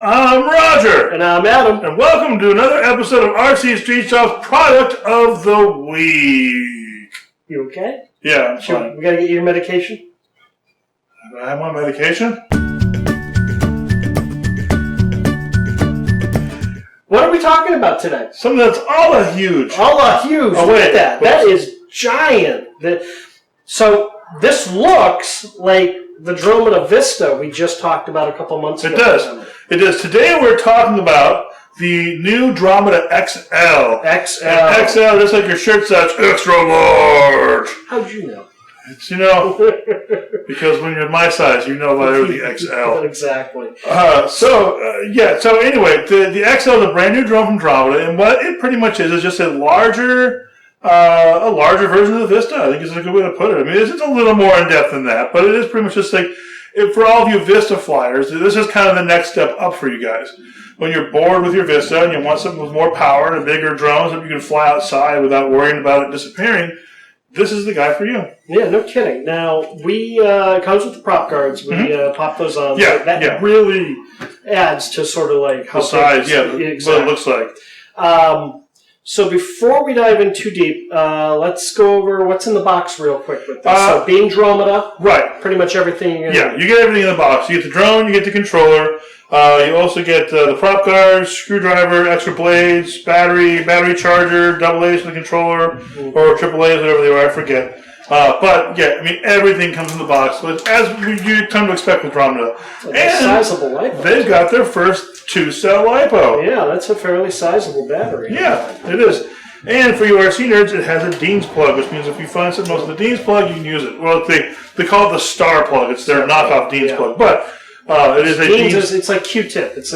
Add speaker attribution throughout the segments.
Speaker 1: I'm Roger.
Speaker 2: And I'm Adam.
Speaker 1: And welcome to another episode of RC Street Shop's Product of the Week.
Speaker 2: You okay?
Speaker 1: Yeah, I'm fine.
Speaker 2: We gotta get you your medication?
Speaker 1: I have my medication?
Speaker 2: What are we talking about today?
Speaker 1: Something that's all a huge.
Speaker 2: All a huge.
Speaker 1: Oh,
Speaker 2: Look
Speaker 1: wait.
Speaker 2: at that. That is giant. So this looks like the Dromida Vista we just talked about a couple months ago.
Speaker 1: It does. It does. Today we're talking about the new Dromida XL.
Speaker 2: XL.
Speaker 1: And XL, just like your shirt says, extra large.
Speaker 2: How'd you know?
Speaker 1: It's, because when you're my size, you know about the XL.
Speaker 2: Exactly.
Speaker 1: So anyway, the XL is a brand new drone from Dromida, and what it pretty much is just a larger version of the Vista. I think is a good way to put it. I mean, it's a little more in depth than that, but it is pretty much just like, for all of you Vista flyers, this is kind of the next step up for you guys. When you're bored with your Vista and you want something with more power and a bigger drone so you can fly outside without worrying about it disappearing, this is the guy for you.
Speaker 2: Yeah, no kidding. Now, it comes with the prop guards. We pop those on.
Speaker 1: Yeah,
Speaker 2: so that really adds to sort of like how
Speaker 1: the size,
Speaker 2: exactly.
Speaker 1: what it looks like.
Speaker 2: So before we dive in too deep, let's go over what's in the box real quick with this. So being Dromida,
Speaker 1: right?
Speaker 2: Pretty much everything.
Speaker 1: You get everything in the box. You get the drone, you get the controller. You also get the prop guards, screwdriver, extra blades, battery charger, double A's for the controller, or triple A's, whatever they are, I forget. But yeah, I mean, everything comes in the box. So it's as you come to expect with Dromida.
Speaker 2: And a sizable LiPo.
Speaker 1: They've got their first 2-cell LiPo.
Speaker 2: Yeah, that's a fairly sizable battery.
Speaker 1: Yeah, it is. And for you RC nerds, it has a Dean's plug, which means if you find something else with the Dean's plug, you can use it. Well, they call it the Star plug. It's their knockoff Dean's plug, but it is a Dean's.
Speaker 2: It's like Q-tip. It's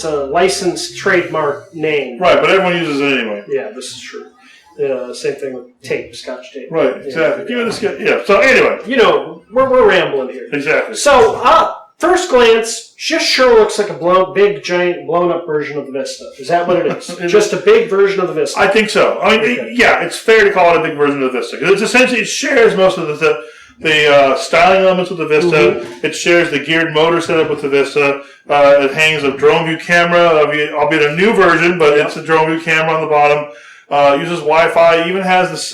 Speaker 2: a licensed trademark name.
Speaker 1: Right, but everyone uses it anyway.
Speaker 2: Yeah, this is true. Same thing with tape, Scotch tape.
Speaker 1: Right, exactly. So anyway,
Speaker 2: we're rambling here.
Speaker 1: Exactly.
Speaker 2: So, first glance, just sure looks like a big, giant, blown-up version of the Vista. Is that what it is? Just a big version of the Vista.
Speaker 1: I think so. I mean, it's fair to call it a big version of the Vista because it shares most of the styling elements with the Vista. It shares the geared motor setup with the Vista. It hangs a drone view camera, albeit a new version, but it's a drone view camera on the bottom. Uses Wi-Fi. Even has this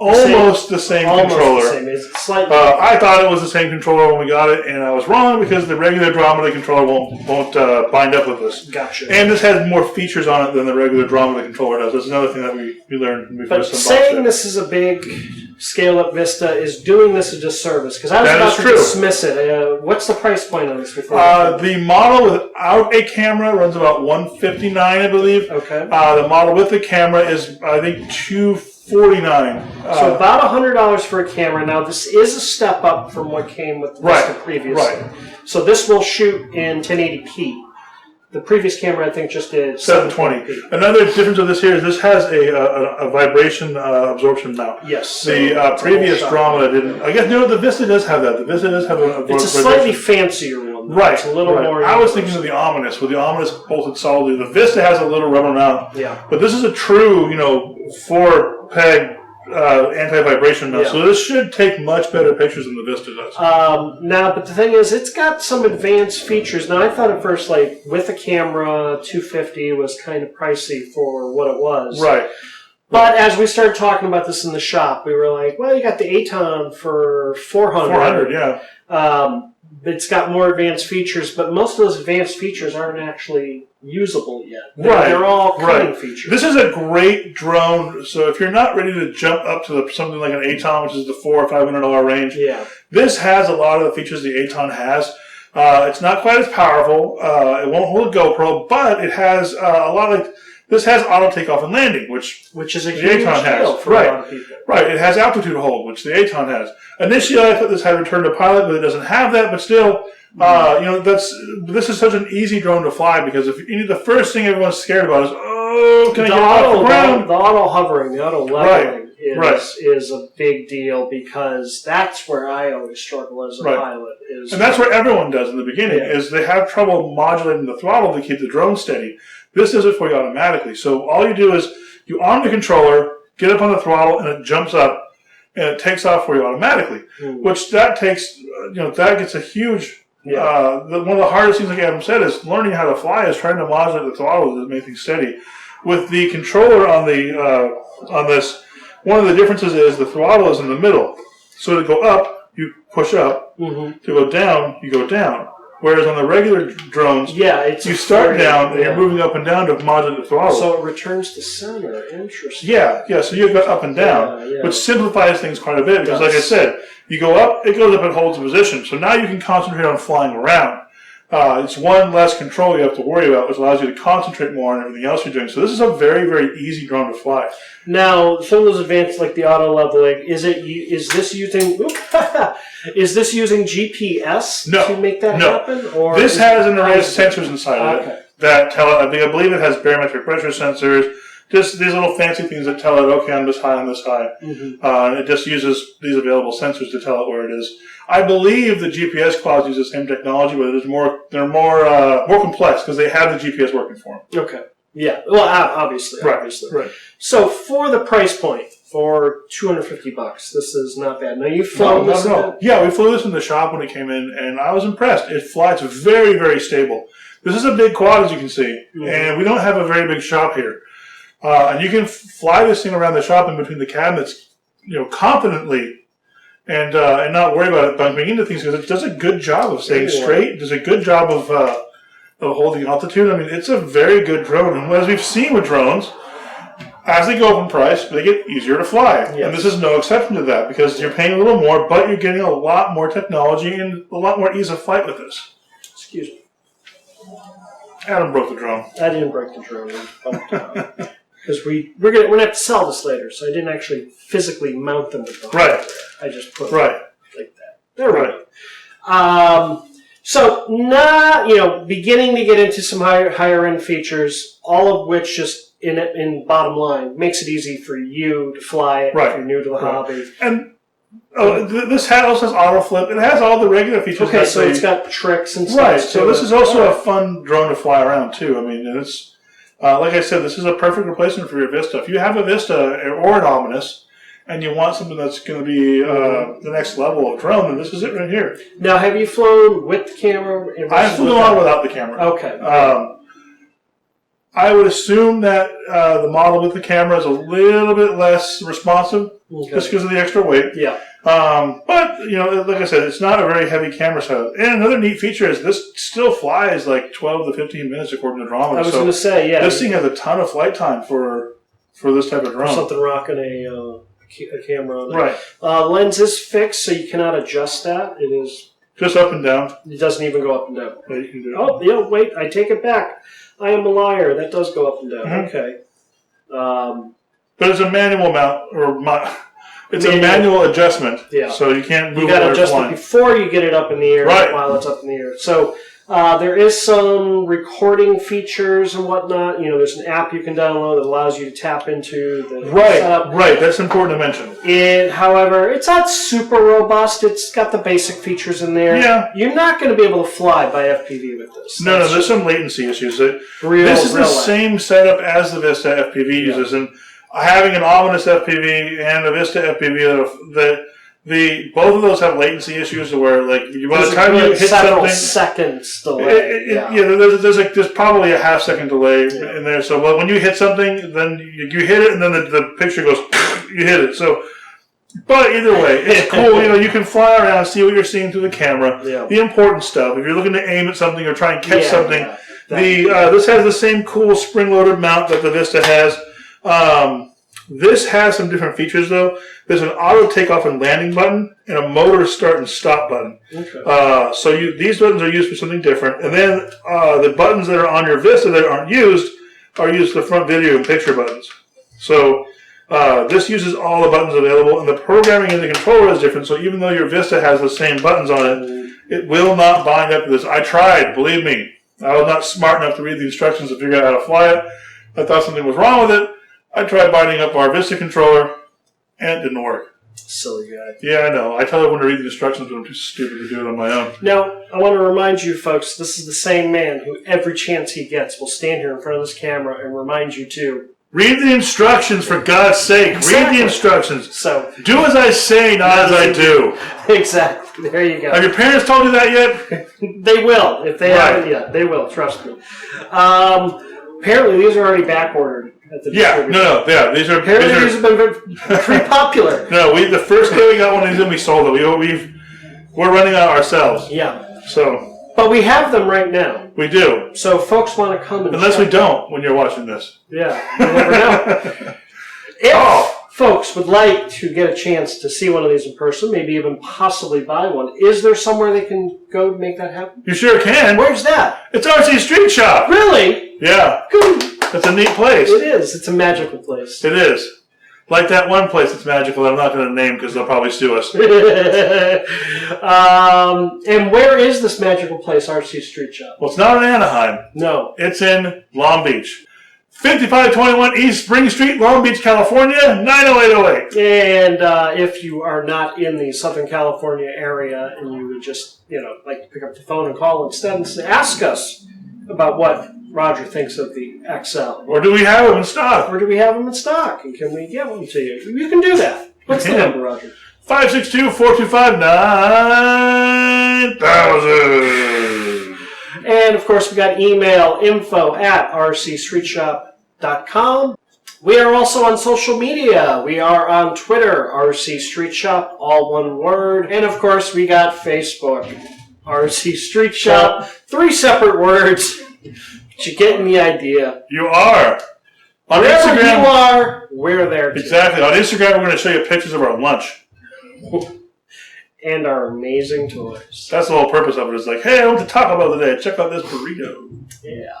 Speaker 1: almost the same controller.
Speaker 2: The same. It's slightly.
Speaker 1: I thought it was the same controller when we got it, and I was wrong because the regular Dromida controller won't bind up with this.
Speaker 2: Gotcha.
Speaker 1: And this has more features on it than the regular Dromida controller does. That's another thing that we learned when we
Speaker 2: But
Speaker 1: first
Speaker 2: saying this is a big scale-up Vista is doing this a disservice because I was about to dismiss it. What's the price point on this?
Speaker 1: The model without a camera runs about $159, I believe.
Speaker 2: Okay.
Speaker 1: The model with the camera is, I think, $249.
Speaker 2: So about $100 for a camera. Now this is a step up from what came with the Vista previously. Right. So this will shoot in 1080p. The previous camera, I think, just did
Speaker 1: 720p. Another difference of this here is this has a vibration absorption mount.
Speaker 2: Yes.
Speaker 1: The previous Dromida didn't. I guess the Vista does have that. The Vista does have a
Speaker 2: it's a slightly fancier one.
Speaker 1: Right.
Speaker 2: It's a little more.
Speaker 1: I was thinking of the Ominous, where the Ominous bolted solidly. The Vista has a little rubber mount.
Speaker 2: Yeah.
Speaker 1: But this is a true, 4-peg anti-vibration mount. So this should take much better pictures than the Vista does.
Speaker 2: Now, but the thing is, it's got some advanced features. Now, I thought at first, like, with a camera, $250 was kind of pricey for what it was.
Speaker 1: Right.
Speaker 2: But as we started talking about this in the shop, we were like, well, you got the Aton for $400.
Speaker 1: Yeah.
Speaker 2: It's got more advanced features, but most of those advanced features aren't actually usable yet. They're all cutting features.
Speaker 1: This is a great drone, so if you're not ready to jump up to something like an Aton, which is the $400 or $500 range, this has a lot of the features the Aton has. It's not quite as powerful. It won't hold a GoPro, but it has a lot of... This has auto takeoff and landing, which
Speaker 2: is a huge deal for a lot of people.
Speaker 1: Right. It has altitude hold, which the Aton has. Initially, I thought this had return to pilot, but it doesn't have that. But still, this is such an easy drone to fly because the first thing everyone's scared about is, can I get off the ground?
Speaker 2: The auto hovering, the auto leveling is a big deal because that's where I always struggle as a pilot.
Speaker 1: And that's where everyone does in the beginning, is they have trouble modulating the throttle to keep the drone steady. This does it for you automatically. So all you do is you arm the controller, get up on the throttle, and it jumps up, and it takes off for you automatically. Which that takes, that gets a huge
Speaker 2: Yeah.
Speaker 1: One of the hardest things, like Adam said, is learning how to fly is trying to modulate the throttle to make things steady. With the controller on this, one of the differences is the throttle is in the middle. So to go up, you push up. To go down, you go down. Whereas on the regular drones, you start down and you're moving up and down to modulate the throttle.
Speaker 2: So it returns to center. Interesting.
Speaker 1: Yeah. So you've got up and down, which simplifies things quite a bit because, like I said, you go up, it goes up and holds a position. So now you can concentrate on flying around. It's one less control you have to worry about, which allows you to concentrate more on everything else you're doing. So this is a very, very easy drone to fly.
Speaker 2: Now, some of those advanced, like the auto leveling, is this using GPS to make that happen? Or
Speaker 1: this has an array of sensors inside of it that tell it. I believe it has barometric pressure sensors. Just these little fancy things that tell it, okay, I'm this high, I'm this high. And it just uses these available sensors to tell it where it is. I believe the GPS clouds use the same technology, but they're more complex because they have the GPS working for them.
Speaker 2: Okay. Yeah. Well, obviously.
Speaker 1: Right.
Speaker 2: So for the price point, for $250, this is not bad. Now you've flown this.
Speaker 1: Yeah, we flew this in the shop when it came in, and I was impressed. It flies very, very stable. This is a big quad, as you can see, and we don't have a very big shop here. And you can fly this thing around the shop in between the cabinets, confidently, and not worry about it bumping into things because it does a good job of staying straight. It does a good job of holding altitude. I mean, it's a very good drone. And as we've seen with drones, as they go up in price, they get easier to fly. Yes. And this is no exception to that because you're paying a little more, but you're getting a lot more technology and a lot more ease of flight with this.
Speaker 2: Excuse me.
Speaker 1: Adam broke the drone.
Speaker 2: I didn't break the drone. Because we're going to have to sell this later, so I didn't actually physically mount them with the hardware. I just put them like that. They're right. So now, beginning to get into some higher end features, all of which just in bottom line makes it easy for you to fly it if you're new to the hobby.
Speaker 1: And this also has auto flip. It has all the regular features.
Speaker 2: Okay, so it's got tricks and stuff.
Speaker 1: Right. So this is also a fun drone to fly around too. I mean, it's. Like I said, this is a perfect replacement for your Vista. If you have a Vista or an Omnis, and you want something that's going to be the next level of drone, then this is it right here.
Speaker 2: Now, have you flown with the camera?
Speaker 1: I flew on without the camera.
Speaker 2: Okay.
Speaker 1: I would assume that the model with the camera is a little bit less responsive, just because of the extra weight.
Speaker 2: Yeah.
Speaker 1: But, like I said, it's not a very heavy camera setup. And another neat feature is this still flies like 12 to 15 minutes according to Dromida.
Speaker 2: I was going to say, yeah.
Speaker 1: This thing has a ton of flight time for this type of drone.
Speaker 2: Something rocking a camera on it.
Speaker 1: Right.
Speaker 2: Lens is fixed, so you cannot adjust that. It is
Speaker 1: just up and down.
Speaker 2: It doesn't even go up and down.
Speaker 1: Yeah, you can do it.
Speaker 2: Oh, wait, I take it back. I am a liar. That does go up and down. Okay.
Speaker 1: But it's a manual mount, it's a manual adjustment. Yeah. So you can't move it.
Speaker 2: You got to adjust it before you get it up in the air, while it's up in the air. So there is some recording features and whatnot. There's an app you can download that allows you to tap into the setup.
Speaker 1: Right. That's important to mention.
Speaker 2: However, it's not super robust. It's got the basic features in there.
Speaker 1: Yeah.
Speaker 2: You're not going to be able to fly by FPV with this.
Speaker 1: No, there's some latency issues. This is the same setup as the Vista FPV uses, and having an Omnis FPV and a Vista FPV, both of those have latency issues where, by the time you hit something,
Speaker 2: seconds delay.
Speaker 1: There's probably a half-second delay in there. So when you hit something, then you hit it, and then the picture goes, you hit it. So, but either way, it's cool. You can fly around, see what you're seeing through the camera. Yeah. The important stuff. If you're looking to aim at something or try and catch something, this has the same cool spring-loaded mount that the Vista has. This has some different features though. There's an auto takeoff and landing button and a motor start and stop button. Okay. So these buttons are used for something different. And then the buttons that are on your Vista that aren't used are used for front video and picture buttons. So this uses all the buttons available, and the programming in the controller is different. So even though your Vista has the same buttons on it, it will not bind up to this. I tried, believe me. I was not smart enough to read the instructions to figure out how to fly it. I thought something was wrong with it. I tried binding up our Vista controller, and it didn't work.
Speaker 2: Silly guy.
Speaker 1: Yeah, I know. I tell everyone to read the instructions, but I'm too stupid to do it on my own.
Speaker 2: Now, I want to remind you, folks, this is the same man who every chance he gets will stand here in front of this camera and remind you to
Speaker 1: Read the instructions, for God's sake.
Speaker 2: Exactly.
Speaker 1: Read the instructions.
Speaker 2: So
Speaker 1: do as I say, not as I do.
Speaker 2: Exactly. There you go.
Speaker 1: Have your parents told you that yet?
Speaker 2: They will. If they haven't yet, they will. Trust me. Apparently, these are already back ordered at the distributor.
Speaker 1: Yeah. These are
Speaker 2: have been pretty popular.
Speaker 1: No, the first day we got one of these and we sold it. We're running out ourselves.
Speaker 2: Yeah.
Speaker 1: So.
Speaker 2: But we have them right now.
Speaker 1: We do.
Speaker 2: So folks want to come and
Speaker 1: unless we don't when you're watching this.
Speaker 2: Yeah. You never know. If folks would like to get a chance to see one of these in person, maybe even possibly buy one, is there somewhere they can go to make that happen?
Speaker 1: You sure can.
Speaker 2: Where's that?
Speaker 1: It's RC Street Shop.
Speaker 2: Really?
Speaker 1: Yeah.
Speaker 2: Good.
Speaker 1: It's a neat place.
Speaker 2: It is. It's a magical place.
Speaker 1: It is. Like that one place that's magical that I'm not going to name because they'll probably sue us.
Speaker 2: And where is this magical place, RC Street Shop?
Speaker 1: Well, it's not in Anaheim.
Speaker 2: No.
Speaker 1: It's in Long Beach. 5521 East Spring Street, Long Beach, California, 90808.
Speaker 2: And if you are not in the Southern California area and you would just, like to pick up the phone and call instead and ask us about what Roger thinks of the XL.
Speaker 1: Or do we have them in stock?
Speaker 2: And can we give them to you? You can do that. What's the number, Roger?
Speaker 1: 562-425-9000.
Speaker 2: And, of course, we got email info@rcstreetshop.com. We are also on social media. We are on Twitter, RC Street Shop, all one word. And, of course, we got Facebook, RC Street Shop, 3 separate words. But you're getting the idea.
Speaker 1: You are. On
Speaker 2: Wherever
Speaker 1: Instagram,
Speaker 2: you are, we're there too.
Speaker 1: Exactly. On Instagram, we're going to show you pictures of our lunch.
Speaker 2: And our amazing toys.
Speaker 1: That's the whole purpose of it. It's like, hey, I went to Taco Bell today. Check out this burrito.
Speaker 2: Yeah.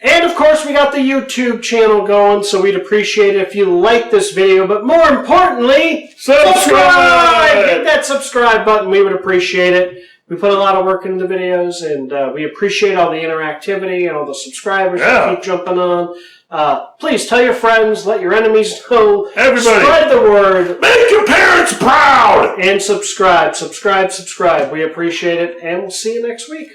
Speaker 2: And, of course, we got the YouTube channel going, so we'd appreciate it if you like this video. But more importantly, subscribe! Hit that subscribe button. We would appreciate it. We put a lot of work into the videos, and we appreciate all the interactivity and all the subscribers that keep jumping on. Please tell your friends, let your enemies know.
Speaker 1: Everybody.
Speaker 2: Spread the word.
Speaker 1: Make your parents proud!
Speaker 2: And subscribe. Subscribe. We appreciate it, and we'll see you next week.